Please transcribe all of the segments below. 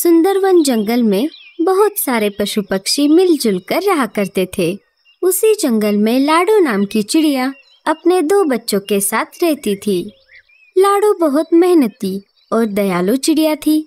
सुंदरवन जंगल में बहुत सारे पशु पक्षी मिलजुल कर रहा करते थे। उसी जंगल में लाडो नाम की चिड़िया अपने 2 बच्चों के साथ रहती थी। लाडो बहुत मेहनती और दयालु चिड़िया थी।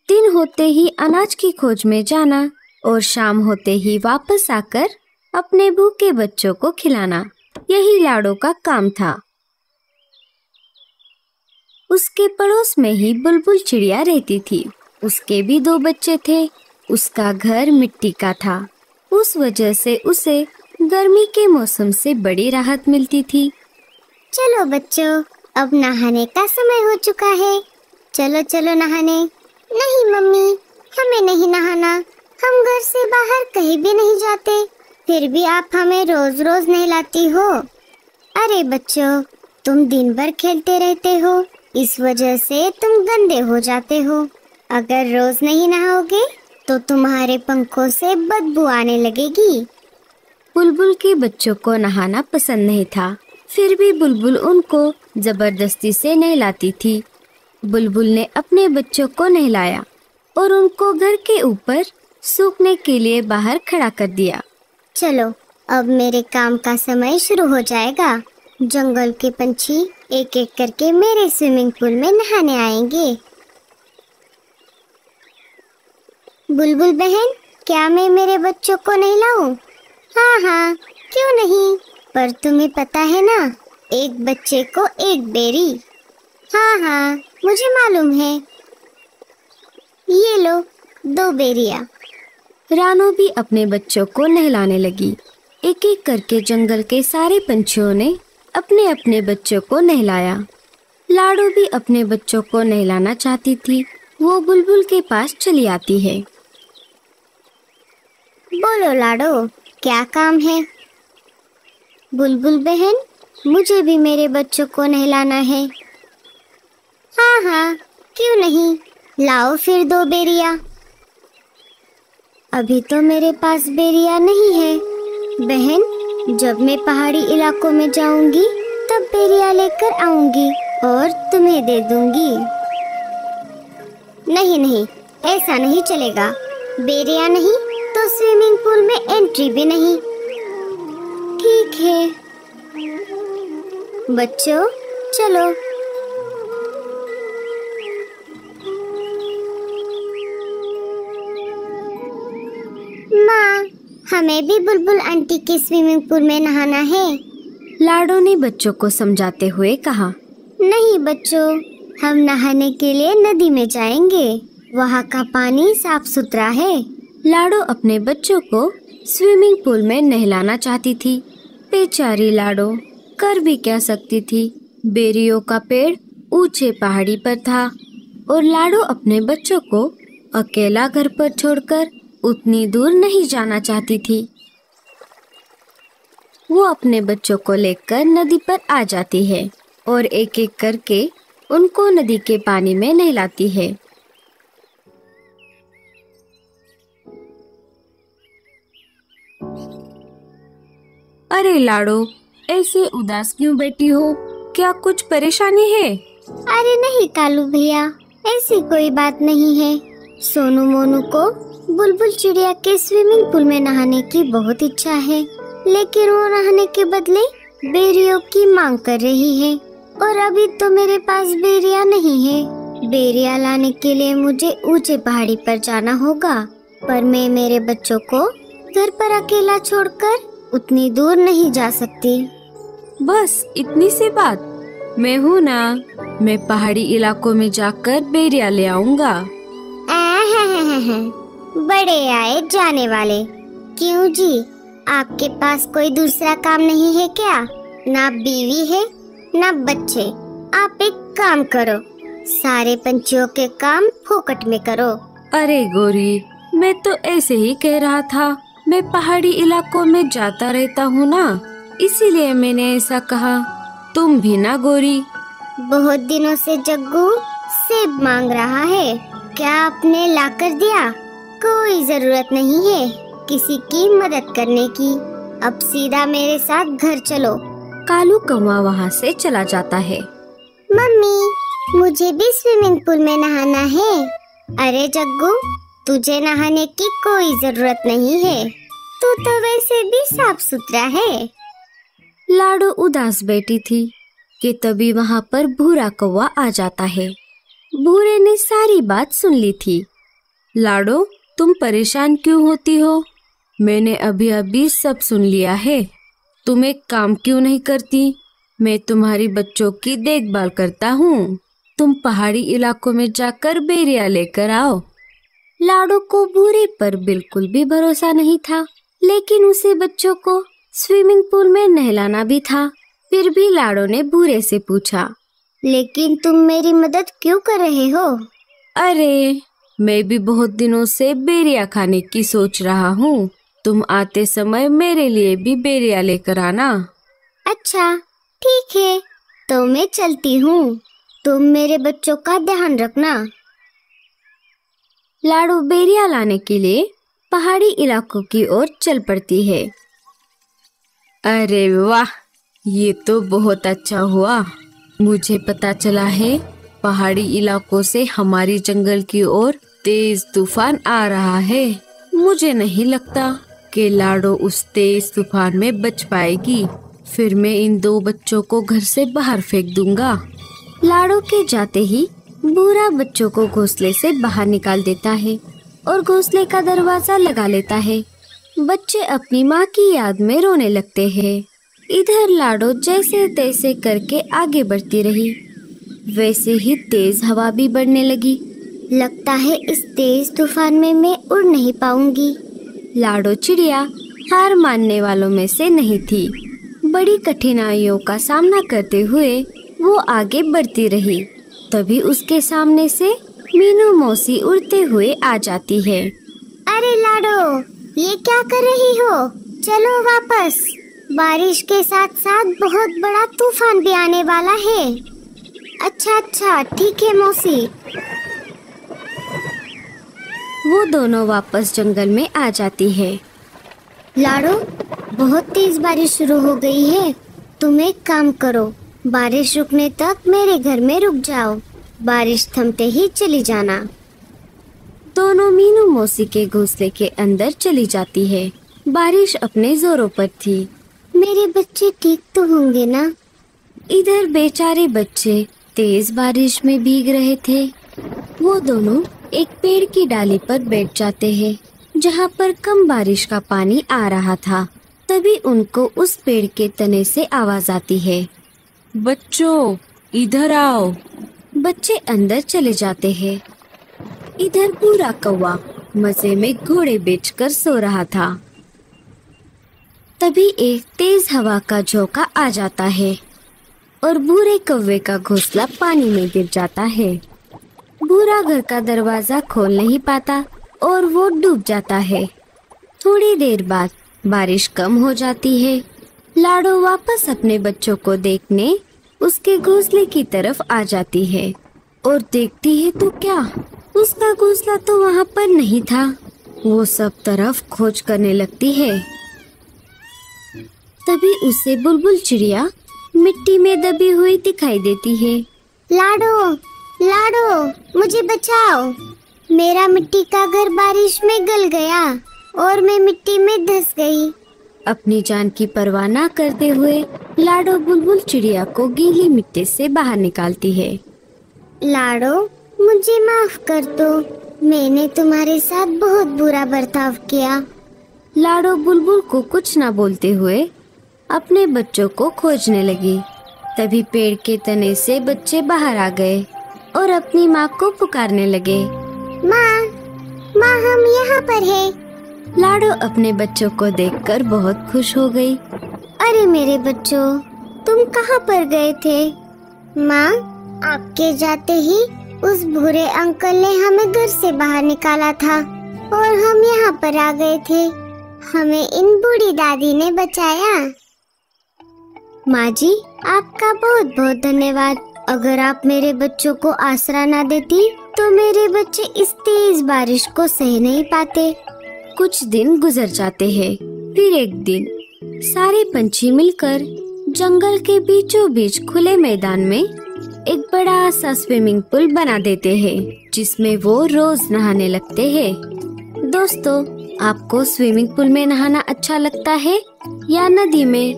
दिन होते ही अनाज की खोज में जाना और शाम होते ही वापस आकर अपने भूखे बच्चों को खिलाना, यही लाडो का काम था। उसके पड़ोस में ही बुलबुल चिड़िया रहती थी। उसके भी 2 बच्चे थे। उसका घर मिट्टी का था, उस वजह से उसे गर्मी के मौसम से बड़ी राहत मिलती थी। चलो बच्चों, अब नहाने का समय हो चुका है। चलो चलो नहाने। नहीं मम्मी, हमें नहीं नहाना। हम घर से बाहर कहीं भी नहीं जाते, फिर भी आप हमें रोज रोज नहलाती हो। अरे बच्चों, तुम दिन भर खेलते रहते हो, इस वजह से तुम गंदे हो जाते हो। अगर रोज नहीं नहाओगे तो तुम्हारे पंखों से बदबू आने लगेगी। बुलबुल के बच्चों को नहाना पसंद नहीं था, फिर भी बुलबुल उनको जबरदस्ती से नहलाती थी। बुलबुल ने अपने बच्चों को नहलाया और उनको घर के ऊपर सूखने के लिए बाहर खड़ा कर दिया। चलो, अब मेरे काम का समय शुरू हो जाएगा। जंगल के पंछी एक एक करके मेरे स्विमिंग पूल में नहाने आएंगे। बुलबुल बहन, क्या मैं मेरे बच्चों को नहलाऊं? हाँ हाँ, क्यों नहीं, पर तुम्हें पता है ना, एक बच्चे को एक बेरी। हाँ हाँ, मुझे मालूम है। ये लो 2 बेरियां। रानो भी अपने बच्चों को नहलाने लगी। एक एक करके जंगल के सारे पंछियों ने अपने अपने बच्चों को नहलाया। लाडो भी अपने बच्चों को नहलाना चाहती थी। वो बुलबुल के पास चली आती है। बोलो लाडो, क्या काम है? बुलबुल बहन, मुझे भी मेरे बच्चों को नहलाना है। हाँ हाँ, क्यों नहीं, लाओ फिर 2 बेरियां। अभी तो मेरे पास बेरिया नहीं है। बहन, जब मैं पहाड़ी इलाकों में जाऊंगी तब बेरिया लेकर आऊंगी और तुम्हें दे दूंगी। नहीं नहीं, ऐसा नहीं चलेगा। बेरिया नहीं तो स्विमिंग पूल में एंट्री भी नहीं। ठीक है बच्चों, चलो। माँ, हमें भी बुलबुल आंटी के स्विमिंग पूल में नहाना है। लाडो ने बच्चों को समझाते हुए कहा। नहीं बच्चों, हम नहाने के लिए नदी में जाएंगे, वहाँ का पानी साफ सुथरा है। लाडो अपने बच्चों को स्विमिंग पूल में नहलाना चाहती थी। बेचारी लाडो कर भी क्या सकती थी। बेरियों का पेड़ ऊंचे पहाड़ी पर था और लाडो अपने बच्चों को अकेला घर पर छोड़कर उतनी दूर नहीं जाना चाहती थी। वो अपने बच्चों को लेकर नदी पर आ जाती है और एक एक करके उनको नदी के पानी में नहलाती है। अरे लाडो, ऐसे उदास क्यों बैठी हो? क्या कुछ परेशानी है? अरे नहीं कालू भैया, ऐसी कोई बात नहीं है। सोनू मोनू को बुलबुल चिड़िया के स्विमिंग पूल में नहाने की बहुत इच्छा है, लेकिन वो नहाने के बदले बेरियों की मांग कर रही है और अभी तो मेरे पास बेरिया नहीं है। बेरिया लाने के लिए मुझे ऊंचे पहाड़ी पर जाना होगा, पर मैं मेरे बच्चों को घर पर अकेला छोड़कर उतनी दूर नहीं जा सकती। बस इतनी सी बात, मैं हूँ ना, मैं पहाड़ी इलाकों में जाकर बेरिया ले आऊंगा। बड़े आए जाने वाले। क्यों जी, आपके पास कोई दूसरा काम नहीं है क्या? ना बीवी है ना बच्चे। आप एक काम करो, सारे पंछियों के काम फोकट में करो। अरे गोरी, मैं तो ऐसे ही कह रहा था। मैं पहाड़ी इलाकों में जाता रहता हूँ ना, इसीलिए मैंने ऐसा कहा। तुम भी ना गोरी। बहुत दिनों से जग्गू सेब मांग रहा है, क्या आपने ला कर दिया? कोई जरूरत नहीं है किसी की मदद करने की। अब सीधा मेरे साथ घर चलो। कालू कौवा वहाँ से चला जाता है। मम्मी, मुझे भी स्विमिंग पूल में नहाना है। अरे जग्गू, तुझे नहाने की कोई जरूरत नहीं है, तू तो वैसे भी साफ सुथरा है। लाडो उदास बैठी थी कि तभी वहाँ पर भूरा कौवा आ जाता है। भूरे ने सारी बात सुन ली थी। लाडो, तुम परेशान क्यों होती हो? मैंने अभी अभी सब सुन लिया है। तुम एक काम क्यों नहीं करती? मैं तुम्हारी बच्चों की देखभाल करता हूँ। तुम पहाड़ी इलाकों में जाकर बेरिया लेकर आओ। लाडो को भूरे पर बिल्कुल भी भरोसा नहीं था, लेकिन उसे बच्चों को स्विमिंग पूल में नहलाना भी था। फिर भी लाडो ने भूरे से पूछा, लेकिन तुम मेरी मदद क्यों कर रहे हो? अरे, मैं भी बहुत दिनों से बेरिया खाने की सोच रहा हूँ। तुम आते समय मेरे लिए भी बेरिया लेकर आना। अच्छा, ठीक है, तो मैं चलती हूँ। तुम मेरे बच्चों का ध्यान रखना। लाडो बेरिया लाने के लिए पहाड़ी इलाकों की ओर चल पड़ती है। अरे वाह, ये तो बहुत अच्छा हुआ। मुझे पता चला है पहाड़ी इलाकों से हमारी जंगल की ओर तेज तूफान आ रहा है। मुझे नहीं लगता कि लाडो उस तेज तूफान में बच पाएगी। फिर मैं इन दो बच्चों को घर से बाहर फेंक दूंगा। लाडो के जाते ही भूरा बच्चों को घोंसले से बाहर निकाल देता है और घोंसले का दरवाजा लगा लेता है। बच्चे अपनी माँ की याद में रोने लगते हैं। इधर लाडो जैसे तैसे करके आगे बढ़ती रही। वैसे ही तेज हवा भी बढ़ने लगी। लगता है इस तेज तूफान में मैं उड़ नहीं पाऊंगी। लाडो चिड़िया हार मानने वालों में से नहीं थी। बड़ी कठिनाइयों का सामना करते हुए वो आगे बढ़ती रही। तभी उसके सामने से मीनू मौसी उड़ते हुए आ जाती है। अरे लाडो, ये क्या कर रही हो? चलो वापस। बारिश के साथ साथ बहुत बड़ा तूफान भी आने वाला है। अच्छा, ठीक है मौसी। वो दोनों वापस जंगल में आ जाती है। लाडो, बहुत तेज बारिश शुरू हो गई है। तुम एक काम करो, बारिश रुकने तक मेरे घर में रुक जाओ। बारिश थमते ही चली जाना। दोनों मीनू मौसी के घोंसले के अंदर चली जाती है। बारिश अपने जोरों पर थी। मेरे बच्चे ठीक तो होंगे ना? इधर बेचारे बच्चे तेज बारिश में भीग रहे थे। वो दोनों एक पेड़ की डाली पर बैठ जाते हैं, जहाँ पर कम बारिश का पानी आ रहा था। तभी उनको उस पेड़ के तने से आवाज आती है, बच्चों इधर आओ। बच्चे अंदर चले जाते हैं। इधर पूरा कौवा मजे में घोड़े बेचकर सो रहा था। तभी एक तेज हवा का झोंका आ जाता है और भूरे कौवे का घोंसला पानी में गिर जाता है। भूरा घर का दरवाजा खोल नहीं पाता और वो डूब जाता है। थोड़ी देर बाद बारिश कम हो जाती है। लाडो वापस अपने बच्चों को देखने उसके घोंसले की तरफ आ जाती है और देखती है तो क्या, उसका घोंसला तो वहाँ पर नहीं था। वो सब तरफ खोज करने लगती है। तभी उसे बुलबुल चिड़िया मिट्टी में दबी हुई दिखाई देती है। लाडो, लाडो, मुझे बचाओ। मेरा मिट्टी का घर बारिश में गल गया और मैं मिट्टी में धंस गई। अपनी जान की परवाह न करते हुए लाडो बुलबुल चिड़िया को गीली मिट्टी से बाहर निकालती है। लाडो, मुझे माफ कर दो। मैंने तुम्हारे साथ बहुत बुरा बर्ताव किया। लाडो बुलबुल को कुछ न बोलते हुए अपने बच्चों को खोजने लगी। तभी पेड़ के तने से बच्चे बाहर आ गए और अपनी माँ को पुकारने लगे, माँ, माँ, हम यहाँ पर हैं। लाडो अपने बच्चों को देखकर बहुत खुश हो गई। अरे मेरे बच्चों, तुम कहाँ पर गए थे? माँ, आपके जाते ही उस भूरे अंकल ने हमें घर से बाहर निकाला था और हम यहाँ पर आ गए थे। हमें इन बूढ़ी दादी ने बचाया। माँ जी, आपका बहुत बहुत धन्यवाद। अगर आप मेरे बच्चों को आसरा ना देती तो मेरे बच्चे इस तेज बारिश को सह नहीं पाते। कुछ दिन गुजर जाते हैं। फिर एक दिन सारे पंछी मिलकर जंगल के बीचों बीच खुले मैदान में एक बड़ा सा स्विमिंग पूल बना देते हैं जिसमें वो रोज नहाने लगते हैं। दोस्तों, आपको स्विमिंग पूल में नहाना अच्छा लगता है या नदी में?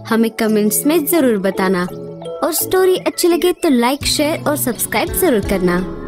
हमें कमेंट्स में जरूर बताना। और स्टोरी अच्छी लगे तो लाइक, शेयर और सब्सक्राइब जरूर करना।